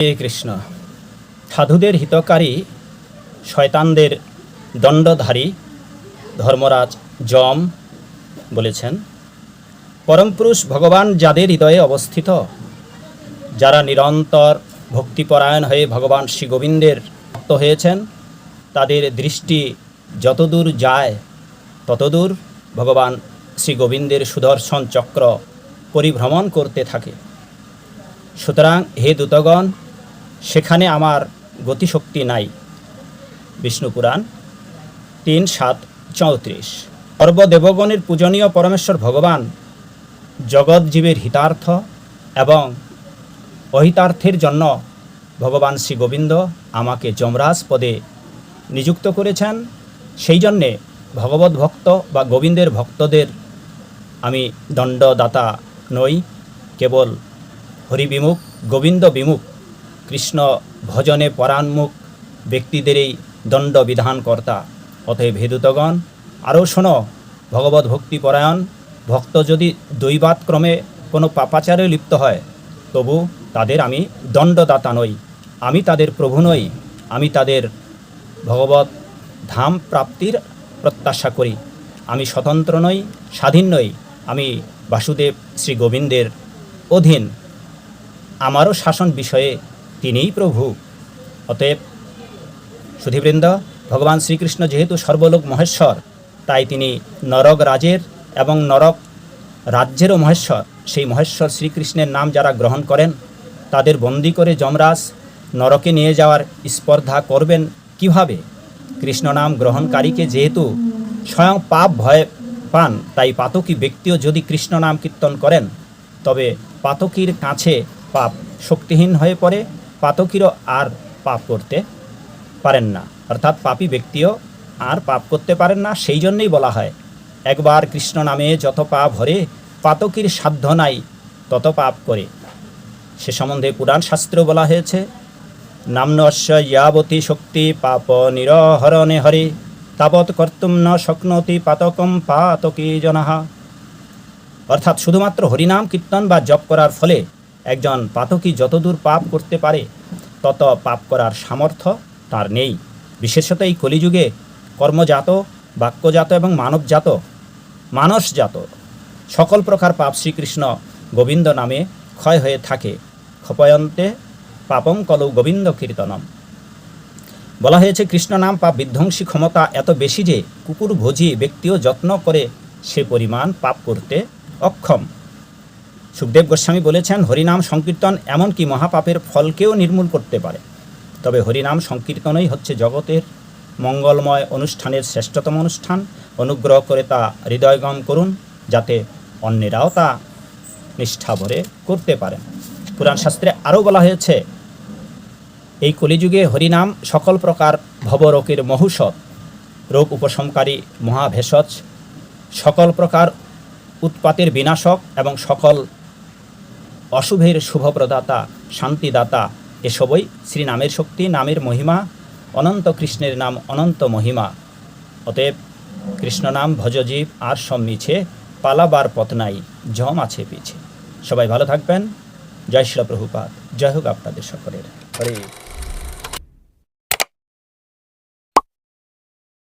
হে কৃষ্ণ। সাধুদের হিতকারী শয়তানদের দণ্ডধারী ধর্মরাজ যম বলেছেন, পরমপুরুষ ভগবান যাদের হৃদয়ে অবস্থিত, যারা নিরন্তর ভক্তিপরায়ণ হয়ে ভগবান শ্রী গোবিন্দের ভক্ত হয়েছেন, তাদের দৃষ্টি যতদূর যায় ততদূর ভগবান শ্রী গোবিন্দের সুদর্শন চক্র পরিভ্রমণ করতে থাকে। সুতরাং হে দূতগণ, সেখানে আমার গতিশক্তি নাই। বিষ্ণু পুরাণ ৩:৭-৩৪। সর্বদেবগণের পূজনীয় পরমেশ্বর ভগবান জগৎজীবের হিতার্থ এবং অহিতার্থের জন্য ভগবান শ্রী গোবিন্দ আমাকে যমরাজ পদে নিযুক্ত করেছেন। সেই জন্যে ভগবত ভক্ত বা গোবিন্দের ভক্তদের আমি দণ্ডদাতা নই, কেবল হরিবিমুখ গোবিন্দ বিমুখ কৃষ্ণ ভজনে পরাণমুখ ব্যক্তিদেরই দণ্ড বিধানকর্তা। অতএব হে দূতগণ, আরও শোনো, ভগবত ভক্তিপরায়ণ ভক্ত যদি দৈবাৎক্রমে কোনো পাপাচারে লিপ্ত হয়, তবু তাদের আমি দণ্ডদাতা নই, আমি তাদের প্রভু নই, আমি তাদের ভগবত ধাম প্রাপ্তির প্রত্যাশা করি। আমি স্বতন্ত্র নই, স্বাধীন নই, আমি বাসুদেব শ্রী গোবিন্দের অধীন। আমারও শাসন বিষয়ে তিনিই প্রভু। অতএব সুধীবৃন্দ, ভগবান শ্রীকৃষ্ণ যেহেতু সর্বলোক মহেশ্বর, তাই তিনি নরক রাজের এবং নরক রাজ্যেরও মহেশ্বর। সেই মহেশ্বর শ্রীকৃষ্ণের নাম যারা গ্রহণ করেন, তাদের বন্দী করে যমরাজ নরকে নিয়ে যাওয়ার স্পর্ধা করবেন কিভাবে? কৃষ্ণ নাম গ্রহণকারীকে যেহেতু স্বয়ং পাপ ভয় পান, তাই পাতকী ব্যক্তিও যদি কৃষ্ণ নাম কীর্তন করেন, তবে পাতকীর কাছে পাপ শক্তিহীন হয়ে পড়ে, পাতকীরও আর পাপ করতে পারেন না, অর্থাৎ পাপী ব্যক্তিও আর পাপ করতে পারেন না। সেই জন্যই বলা হয়, একবার কৃষ্ণ নামে যত পাপ হরে, পাতকীর সাধ্য নাই তত পাপ করে। সে সম্বন্ধে পুরাণ শাস্ত্রেও বলা হয়েছে, নাম্নস্য ইয়াবতী শক্তি পাপ নিরহরণে হরে, তাবৎ কর্তুম ন শক্নোতি পাতকম পাতকী জনাহা। অর্থাৎ শুধুমাত্র হরিনাম কীর্তন বা জপ করার ফলে একজন পাতকী যতদূর পাপ করতে পারে, তত পাপ করার সামর্থ্য তার নেই। বিশেষত এই কলিযুগে কর্মজাত, বাক্যজাত এবং মানসজাত সকল প্রকার পাপ শ্রীকৃষ্ণ গোবিন্দ নামে ক্ষয় হয়ে থাকে। ক্ষপয়ন্তে পাপং কলৌ গোবিন্দ কীর্তনম। বলা হয়েছে, কৃষ্ণ নাম পাপ বিধ্বংসী ক্ষমতা এত বেশি যে কুকুর ভোজী ব্যক্তিও যত্ন করে সে পরিমাণ পাপ করতে অক্ষম। সুখদেব গোস্বামী বলেছেন, হরিনাম সংকীর্তন এমনকি মহাপাপের ফলকেও নির্মূল করতে পারে। তবে হরিনাম সংকীর্তনই হচ্ছে জগতের মঙ্গলময় অনুষ্ঠানের শ্রেষ্ঠতম অনুষ্ঠান। অনুগ্রহ করে তা হৃদয়গম করুন, যাতে অন্যেরাও তা নিষ্ঠা ভরে করতে পারেন। পুরাণ শাস্ত্রে আরও বলা হয়েছে, এই কলিযুগে হরিনাম সকল প্রকার ভবরোগের মহৌষধ, রোগ উপশমকারী মহাভেষজ, সকল প্রকার উৎপাতের বিনাশক এবং সকল অশুভের শুভপ্রদাতা, শান্তিদাতা। এসবই শ্রীনামের শক্তি, নামের মহিমা, অনন্ত কৃষ্ণের নাম অনন্ত মহিমা। অতএব কৃষ্ণ নাম ভজজীব আর সব মিছে, পালাবার পথ নাই, জম আছে পিছে। সবাই ভালো থাকবেন। জয় শ্রী প্রভুপাদ। জয় হোক আপনাদের সকলের। হরে।